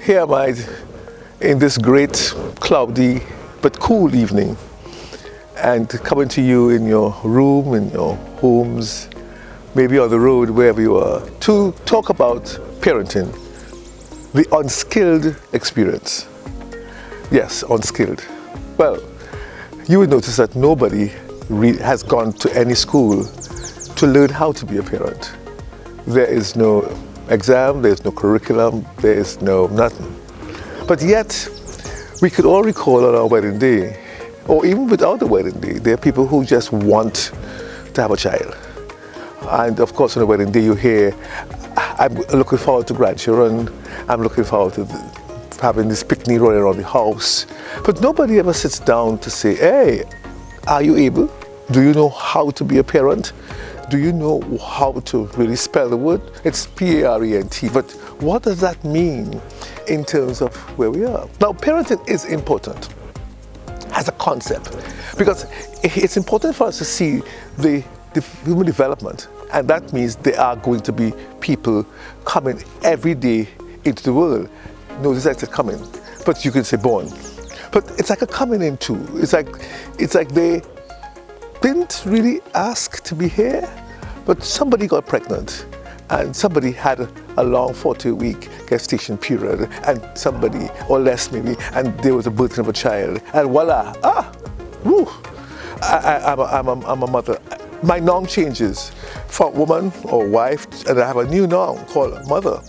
Here am I in this great, cloudy, but cool evening, and coming to you in your room, in your homes, maybe on the road, wherever you are, to talk about parenting, the unskilled experience. Yes, unskilled. Well, you would notice that nobody has gone to any school to learn how to be a parent. There is no exam, there's no curriculum, there is no nothing. But yet, we could all recall on our wedding day, or even without the wedding day, there are people who just want to have a child. And of course, on the wedding day, you hear, I'm looking forward to grandchildren, I'm looking forward to having this picnic running around the house. But nobody ever sits down to say, hey, are you able? Do you know how to be a parent? Do you know how to really spell the word? It's P-A-R-E-N-T, but what does that mean in terms of where we are? Now, parenting is important as a concept because it's important for us to see the human development, and that means there are going to be people coming every day into the world. Notice that it's coming, but you can say born. But it's like a coming into. It's like they didn't really ask to be here, but somebody got pregnant and somebody had a long 40-week gestation period, and somebody, or less maybe, and there was a birth of a child, and voila, I'm a mother. My norm changes from woman or wife, and I have a new norm called mother.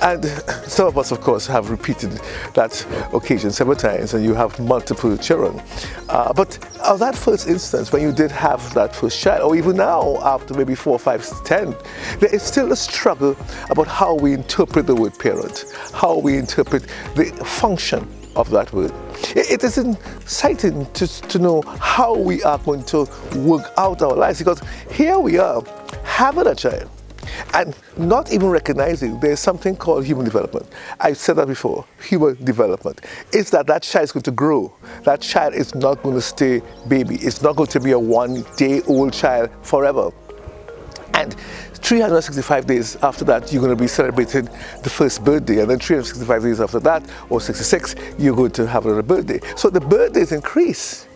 And some of us, of course, have repeated that occasion several times, and you have multiple children. But of that first instance, when you did have that first child, or even now, after maybe 4, 5, 10, there is still a struggle about how we interpret the word parent, how we interpret the function of that word. It is exciting to know how we are going to work out our lives, because here we are, having a child, and not even recognizing there's something called human development. I said that before, human development. It's that child is going to grow. That child is not going to stay baby. It's not going to be a one-day-old child forever. And 365 days after that, you're going to be celebrating the first birthday, and then 365 days after that, or 66, you're going to have another birthday. So the birthdays increase.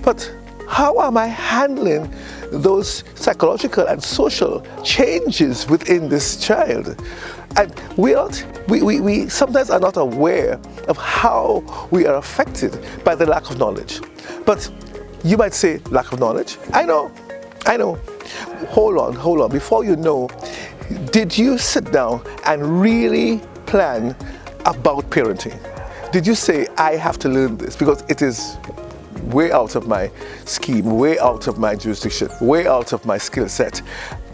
But how am I handling those psychological and social changes within this child? And we sometimes are not aware of how we are affected by the lack of knowledge. But you might say, lack of knowledge? I know. Hold on. Before you know, did you sit down and really plan about parenting? Did you say, I have to learn this because it is way out of my scheme, way out of my jurisdiction, way out of my skill set,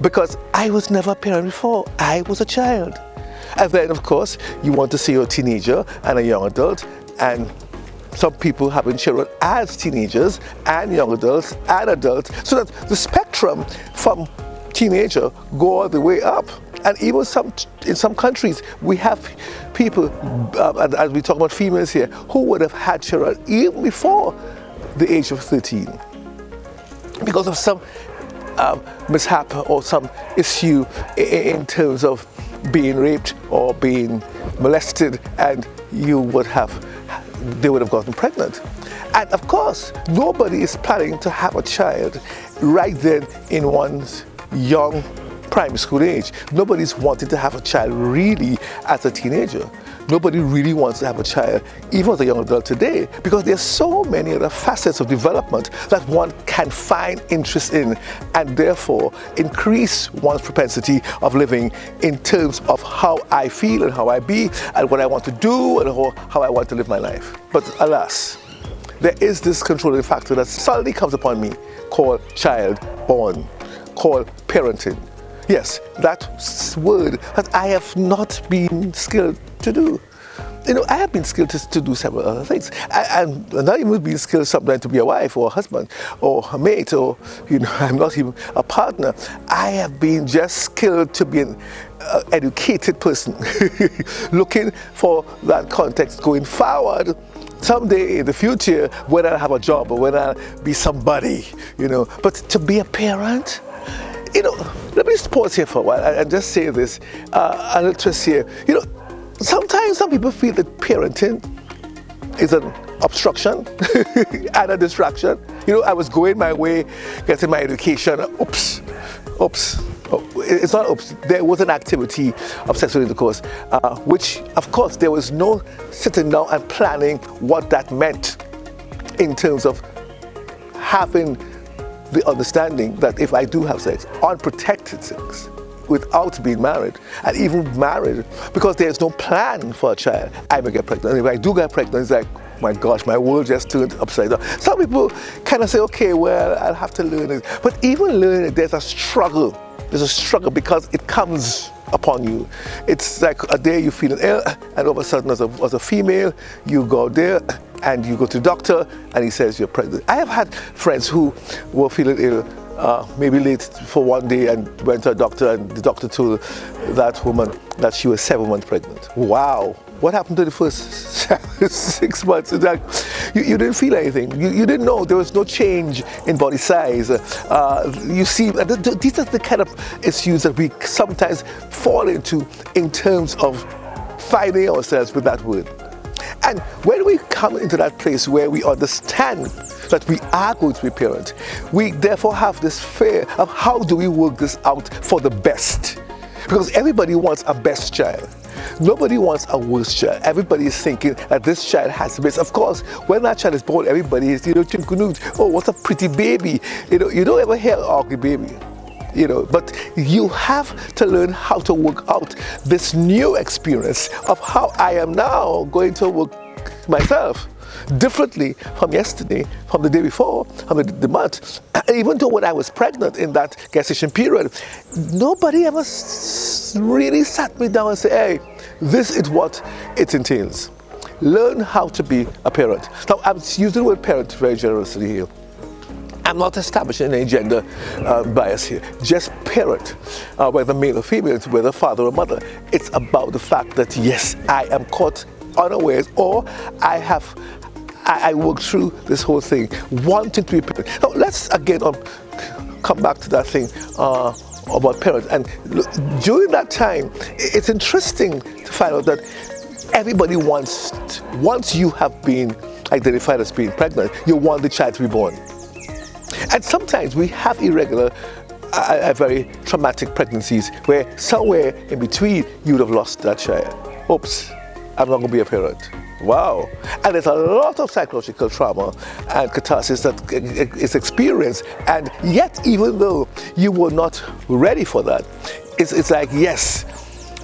because I was never a parent before. I was a child. And then, of course, you want to see your teenager and a young adult, and some people having children as teenagers and young adults and adults, so that the spectrum from teenager go all the way up. And even in some countries, we have people, as we talk about females here, who would have had children even before the age of 13 because of some mishap or some issue in terms of being raped or being molested, and they would have gotten pregnant. And of course, nobody is planning to have a child right then in one's young primary school age. Nobody's wanting to have a child really as a teenager. Nobody really wants to have a child, even as a young adult today, because there's so many other facets of development that one can find interest in, and therefore increase one's propensity of living in terms of how I feel and how I be and what I want to do and how I want to live my life. But alas, there is this controlling factor that suddenly comes upon me called child born, called parenting. Yes, that word that I have not been skilled to do. I have been skilled to do several other things. I'm not even being skilled sometimes to be a wife or a husband or a mate, or I'm not even a partner. I have been just skilled to be an educated person, looking for that context going forward. Someday in the future, when I have a job or when I'll be somebody, But to be a parent, let me just pause here for a while and just say this, a little twist here. sometimes some people feel that parenting is an obstruction and a distraction. You know, I was going my way, getting my education. Oops. Oh, it's not oops. There was an activity of sexual intercourse, which, of course, there was no sitting down and planning what that meant in terms of having the understanding that if I do have sex, unprotected sex, without being married, and even married, because there's no plan for a child, I may get pregnant. And if I do get pregnant, it's like, my gosh, my world just turned upside down. Some people kind of say, okay, well, I'll have to learn it. But even learning it, there's a struggle. There's a struggle because it comes upon you. It's like a day you're feeling ill, and all of a sudden, as a female, you go there and you go to the doctor, and he says you're pregnant. I have had friends who were feeling ill, maybe late for one day, and went to a doctor, and the doctor told that woman that she was 7 months pregnant. Wow. What happened to the first 6 months? It's like, you didn't feel anything. You didn't know. There was no change in body size. You see, these are the kind of issues that we sometimes fall into in terms of finding ourselves with that word. And when we come into that place where we understand that we are going to be parents, we therefore have this fear of how do we work this out for the best? Because everybody wants a best child. Nobody wants a worse child. Everybody is thinking that this child has the best. Of course, when that child is born, everybody is, thinking, oh, what a pretty baby. You don't ever hear an ugly baby. But you have to learn how to work out this new experience of how I am now going to work myself differently from yesterday, from the day before, from the month. Even though when I was pregnant in that gestation period, nobody ever really sat me down and said, hey, this is what it entails. Learn how to be a parent. Now, I'm using the word parent very generously here. I'm not establishing any gender bias here. Just parent, whether male or female, whether father or mother. It's about the fact that, yes, I am caught unawares, or I work through this whole thing, wanting to be parent. Now, let's again come back to that thing about parents. And look, during that time, it's interesting to find out that everybody once you have been identified as being pregnant, you want the child to be born. And sometimes we have irregular, very traumatic pregnancies where somewhere in between you would have lost that child. Oops, I'm not going to be a parent. Wow. And there's a lot of psychological trauma and catharsis that is experienced. And yet, even though you were not ready for that, it's like, yes,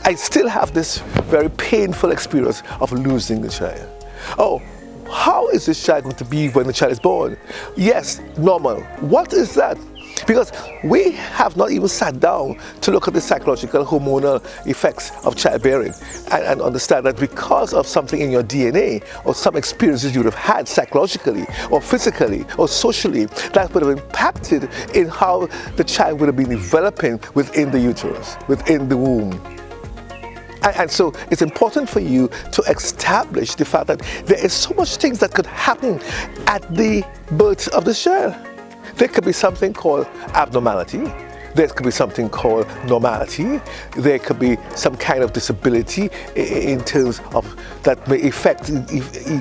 I still have this very painful experience of losing the child. Oh, how is this child going to be when the child is born? Yes, normal. What is that? Because we have not even sat down to look at the psychological hormonal effects of childbearing and understand that because of something in your DNA or some experiences you would have had psychologically or physically or socially that would have impacted in how the child would have been developing within the uterus, within the womb. And so it's important for you to establish the fact that there is so much things that could happen at the birth of the child. There could be something called abnormality. There could be something called normality. There could be some kind of disability in terms of that may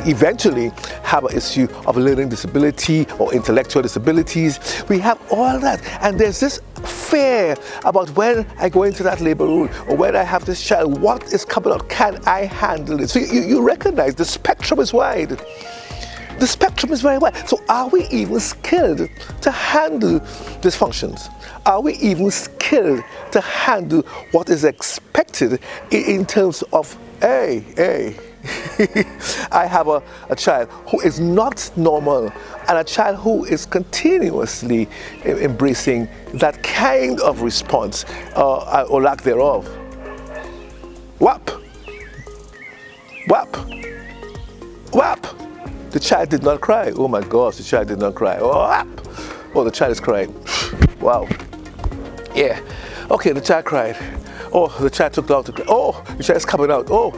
eventually have an issue of learning disability or intellectual disabilities. We have all that. And there's this fear about when I go into that labor room or when I have this child, what is coming out? Can I handle it? So you recognize the spectrum is wide. The spectrum is very wide. So are we even skilled to handle dysfunctions? Are we even skilled to handle what is expected in terms of, hey, I have a child who is not normal and a child who is continuously embracing that kind of response or lack thereof. Whap! Whap! Whap! The child did not cry. Oh my gosh, the child did not cry. Oh, the child is crying. Wow. Yeah. Okay, the child cried. Oh, the child took long to cry. Oh, the child is coming out. Oh,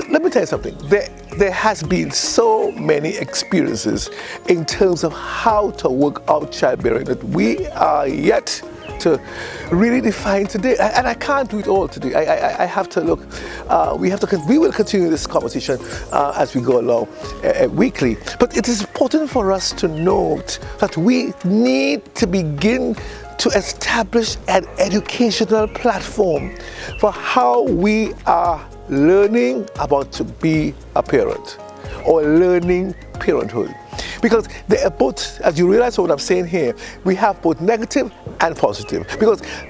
let me tell you something. There has been so many experiences in terms of how to work out childbearing that we are yet to really define today. And I can't do it all today. I have to look. We will continue this conversation as we go along weekly. But it is important for us to note that we need to begin to establish an educational platform for how we are learning about to be a parent or learning parenthood. Because they are both, as you realize what I'm saying here, we have both negative and positive.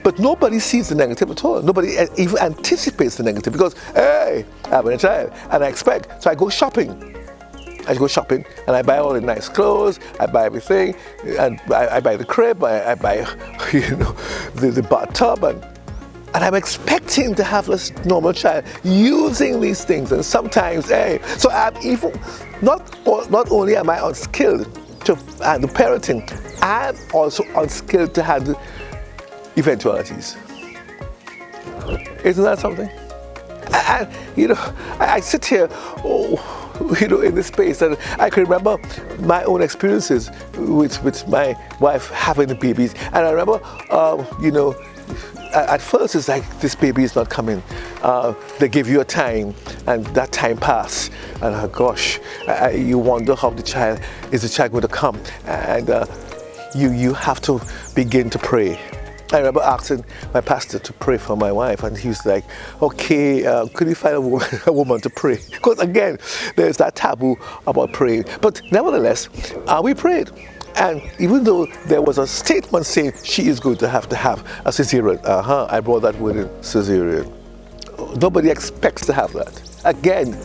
But nobody sees the negative at all. Nobody even anticipates the negative because, hey, I have a child and I expect. So I go shopping. And I buy all the nice clothes, I buy everything, and I buy the crib, I buy, the bathtub, and I'm expecting to have this normal child using these things. And sometimes, so I'm even, not only am I unskilled to handle parenting, I'm also unskilled to handle eventualities. Isn't that something? And I sit here, in this space, and I can remember my own experiences with my wife having the babies. And I remember, at first it's like, this baby is not coming. They give you a time, and that time passes. And gosh, you wonder how the child going to come? And you have to begin to pray. I remember asking my pastor to pray for my wife, and he was like, okay, could you find a woman to pray? Because again, there's that taboo about praying. But nevertheless, we prayed. And even though there was a statement saying she is going to have a cesarean, I brought that word in, cesarean. Nobody expects to have that. Again,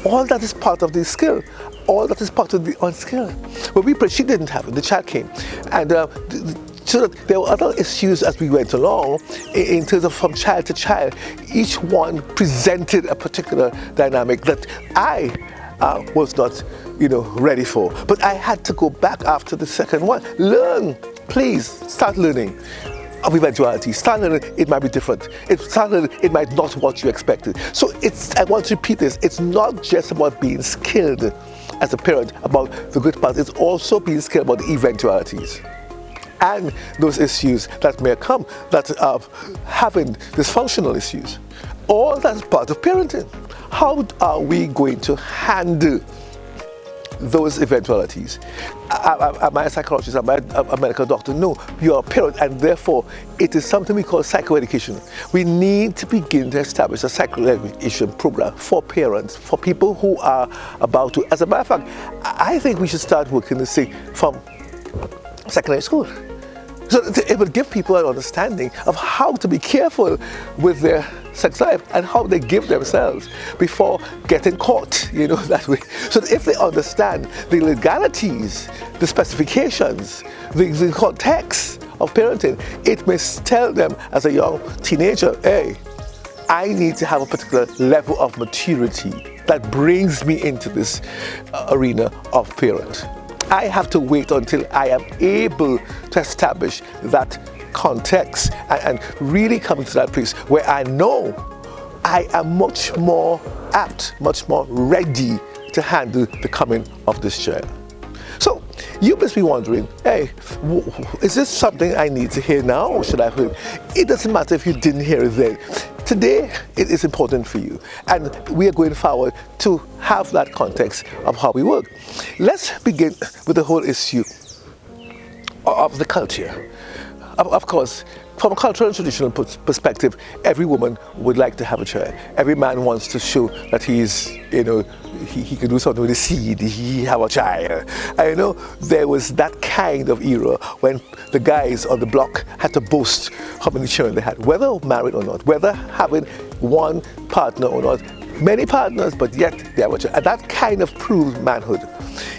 all that is part of the skill. All that is part of the unskilled. When we prayed, she didn't have it. The child came. And so that there were other issues as we went along in terms of from child to child. Each one presented a particular dynamic that I was not, ready for. But I had to go back after the second one. Learn, please, start learning of eventuality. Start learning, it might be different. Start learning, it might not what you expected. So I want to repeat this, it's not just about being skilled as a parent about the good parts, it's also being skilled about the eventualities and those issues that may come, that are having dysfunctional issues. All that's part of parenting. How are we going to handle those eventualities? Am I a psychologist? Am I a medical doctor? No, you are a parent, and therefore it is something we call psychoeducation. We need to begin to establish a psychoeducation program for parents, for people who are about to. As a matter of fact, I think we should start working this thing from secondary school. So it will give people an understanding of how to be careful with their sex life and how they give themselves before getting caught, that way. So that if they understand the legalities, the specifications, the context of parenting, it may tell them as a young teenager, hey, I need to have a particular level of maturity that brings me into this arena of parent. I have to wait until I am able to establish that context and really come to that place where I know I am much more apt, much more ready to handle the coming of this child. So you must be wondering, hey, is this something I need to hear now, or should I hear it? It doesn't matter if you didn't hear it then. Today, it is important for you, and we are going forward to have that context of how we work. Let's begin with the whole issue of the culture. Of course, from a cultural and traditional perspective, every woman would like to have a child. Every man wants to show that he's, he can do something with the seed, he have a child. I know there was that kind of era when the guys on the block had to boast how many children they had, whether married or not, whether having one partner or not, many partners, but yet they have a child. And that kind of proved manhood.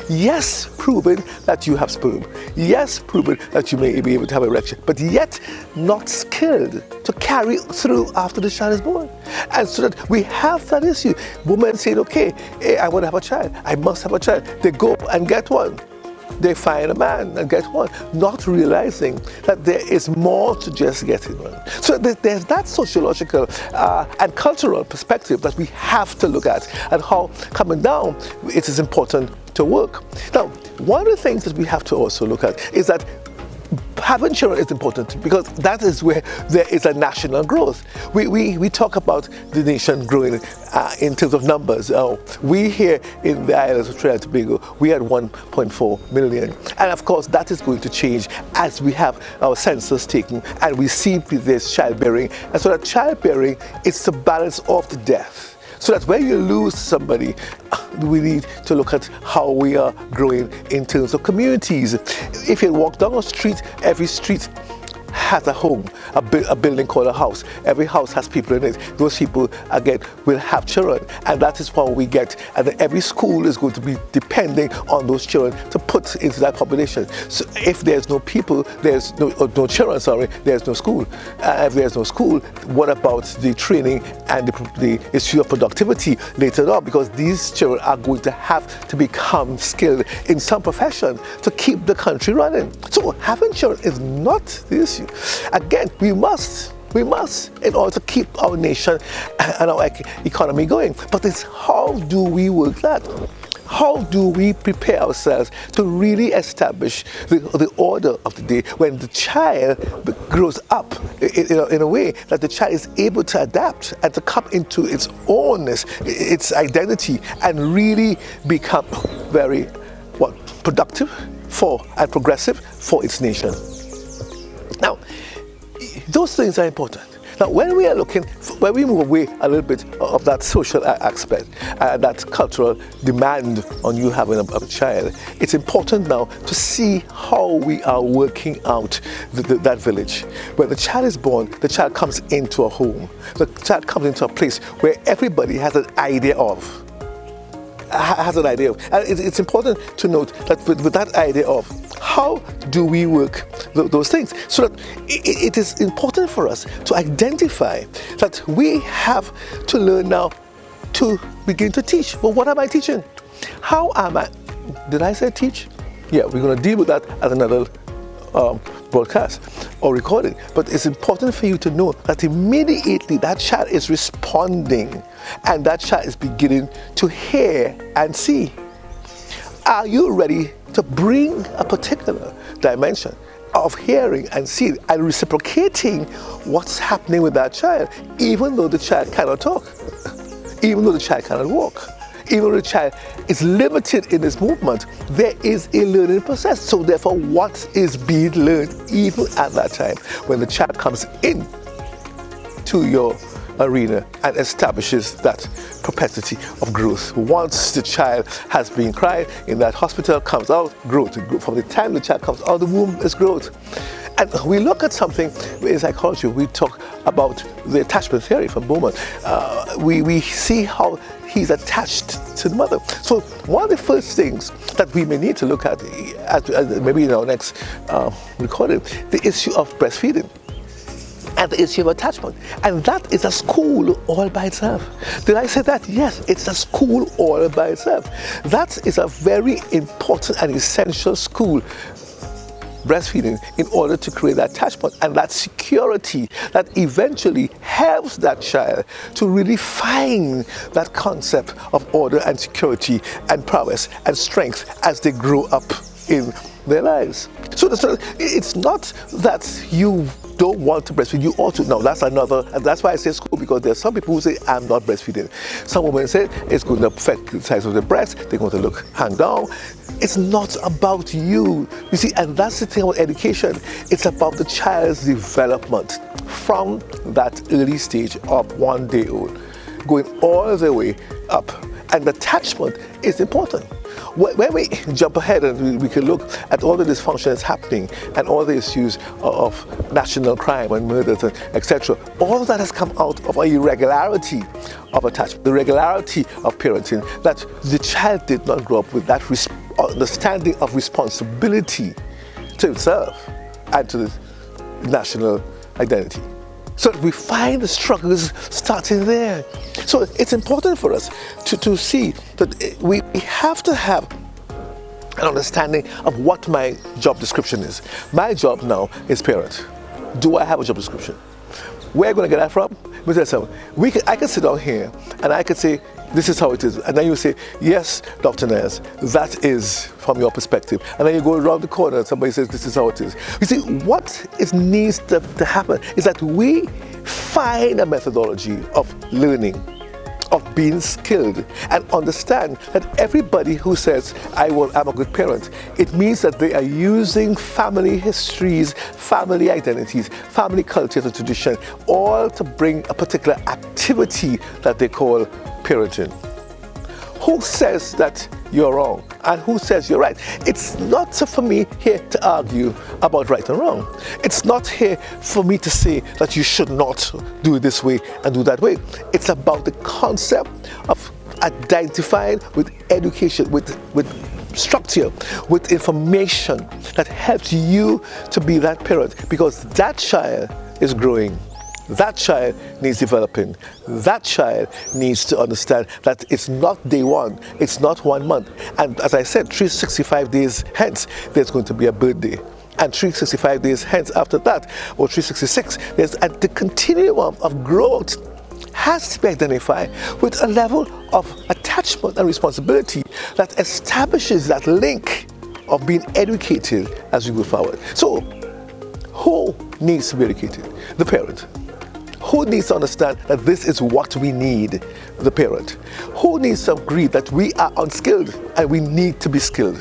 Yes, proving that you have sperm. Yes, proving that you may be able to have an erection, but yet not skilled to carry through after the child is born. And so that we have that issue. Women saying, okay, hey, I want to have a child. I must have a child. They go and get one. They find a man and get one, not realizing that there is more to just getting one. So there's that sociological and cultural perspective that we have to look at, and how coming down it is important to work. Now, one of the things that we have to also look at is that having children is important because that is where there is a national growth. We talk about the nation growing in terms of numbers. We here in the islands of Trinidad and Tobago, we had 1.4 million. And of course, that is going to change as we have our census taken and we see this childbearing. And so that childbearing is to balance off the death. So that when you lose somebody, we need to look at how we are growing in terms of communities. If you walk down a street, every street has a home, a building called a house. Every house has people in it. Those people, again, will have children. And that is what we get. And then every school is going to be depending on those children to put into that population. So if there's no people, there's no children, there's no school. If there's no school, what about the training and the issue of productivity later on? Because these children are going to have to become skilled in some profession to keep the country running. So having children is not the issue. Again, we must, in order to keep our nation and our economy going. But it's how do we work that? How do we prepare ourselves to really establish the order of the day when the child grows up in a way that the child is able to adapt and to come into its ownness, its identity, and really become very productive and progressive for its nation. Now, those things are important. Now, when we move away a little bit of that social aspect, that cultural demand on you having a child, it's important now to see how we are working out that village. When the child is born, the child comes into a home. The child comes into a place where everybody has an idea of. And it's important to note that with that idea of, how do we work those things? So that it is important for us to identify that we have to learn now to begin to teach. Well, what am I teaching? How am I? Did I say teach? Yeah, we're going to deal with that at another broadcast or recording. But it's important for you to know that immediately that child is responding and that child is beginning to hear and see. Are you ready to bring a particular dimension of hearing and seeing and reciprocating what's happening with that child, even though the child cannot talk, even though the child cannot walk, even though the child is limited in his movement? There is a learning process. So therefore, what is being learned even at that time when the child comes in to your arena and establishes that propensity of growth? Once the child has been cried in that hospital, comes out, growth. From the time the child comes out of the womb is growth. And we look at something in psychology. We talk about the attachment theory from Bowman. We see how he's attached to the mother. So one of the first things that we may need to look at, as maybe in our next recording, the issue of breastfeeding and the issue of attachment. And that is a school all by itself. Did I say that? Yes, it's a school all by itself. That is a very important and essential school, breastfeeding, in order to create that attachment and that security that eventually helps that child to really find that concept of order and security and prowess and strength as they grow up in their lives. So it's not that you don't want to breastfeed, you ought to. No, that's another, and that's why I say school, because there are some people who say, I'm not breastfeeding. Some women say it's going to affect the size of the breast, they're going to hang down. It's not about you. You see, and that's the thing about education. It's about the child's development from that early stage of 1 day old, going all the way up. And attachment is important. When we jump ahead and we can look at all the dysfunction that's happening and all the issues of national crime and murders, etc., all of that has come out of a irregularity of attachment, the regularity of parenting, that the child did not grow up with that understanding of responsibility to himself and to the national identity. So we find the struggles starting there. So it's important for us to see that we have to have an understanding of what my job description is. My job now is parent. Do I have a job description? Where are you going to get that from? Let me tell you something. I can sit down here and I can say, This is how it is. And then you say, yes, Dr. Niles, that is from your perspective. And then you go around the corner and somebody says, this is how it is. You see, what needs to happen is that we find a methodology of learning, of being skilled, and understand that everybody who says, I'm a good parent, it means that they are using family histories, family identities, family cultures and tradition, all to bring a particular activity that they call parenting. Who says that you're wrong and who says you're right? It's not for me here to argue about right and wrong. It's not here for me to say that you should not do it this way and do that way. It's about the concept of identifying with education, with structure, with information that helps you to be that parent, because that child is growing. That child needs developing. That child needs to understand that it's not day one, it's not 1 month. And as I said, 365 days hence, there's going to be a birthday. And 365 days hence after that, or 366, and the continuum of growth has to be identified with a level of attachment and responsibility that establishes that link of being educated as we go forward. So, who needs to be educated? The parent. Who needs to understand that this is what we need? The parent. Who needs to agree that we are unskilled and we need to be skilled?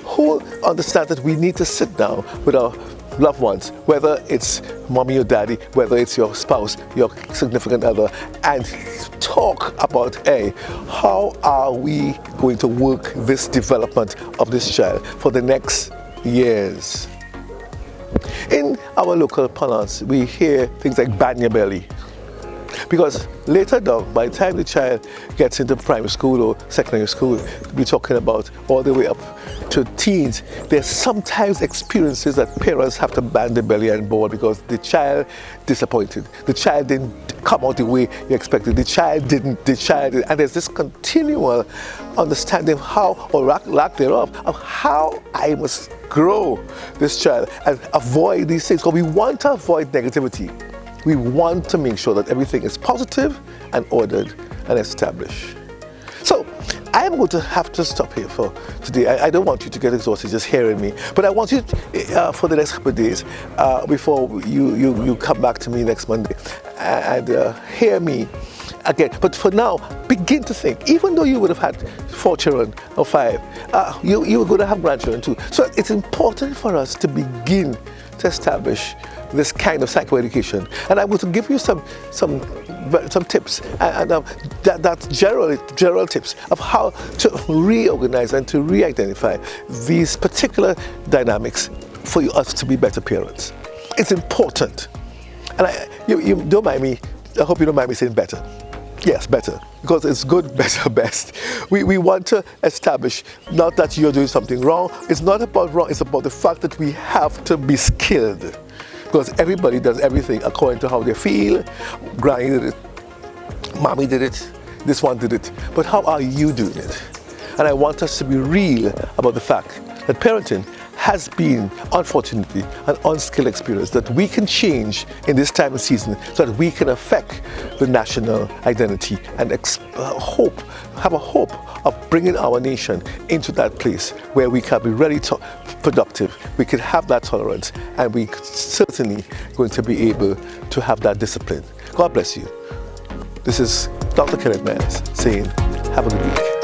Who understands that we need to sit down with our loved ones, whether it's mommy or daddy, whether it's your spouse, your significant other, and talk about, hey, how are we going to work this development of this child for the next years? In our local parlance, we hear things like bang your belly. Because later down, by the time the child gets into primary school or secondary school, we're talking about all the way up to teens, there's sometimes experiences that parents have to bang their belly and board because the child disappointed. The child didn't come out the way you expected. The child didn't, and there's this continual understanding of how, or lack thereof, of how I must grow this child and avoid these things. Because we want to avoid negativity. We want to make sure that everything is positive and ordered and established. So, I'm going to have to stop here for today. I don't want you to get exhausted just hearing me, but I want you for the next couple of days, before you come back to me next Monday, and hear me again. But for now, begin to think. Even though you would have had 4 children or 5, you were going to have grandchildren too. So it's important for us to begin to establish this kind of psychoeducation, and I'm going to give you some tips, and that's general tips of how to reorganize and to re-identify these particular dynamics for us to be better parents. It's important, and you don't mind me. I hope you don't mind me saying better. Yes, better, because it's good, better, best. We want to establish not that you're doing something wrong. It's not about wrong. It's about the fact that we have to be skilled. Because everybody does everything according to how they feel. Granny did it, mommy did it, this one did it. But how are you doing it? And I want us to be real about the fact that parenting has been, unfortunately, an unskilled experience that we can change in this time of season so that we can affect the national identity and have a hope of bringing our nation into that place where we can be really productive, we can have that tolerance, and we certainly going to be able to have that discipline. God bless you. This is Dr. Kenneth Niles saying, have a good week.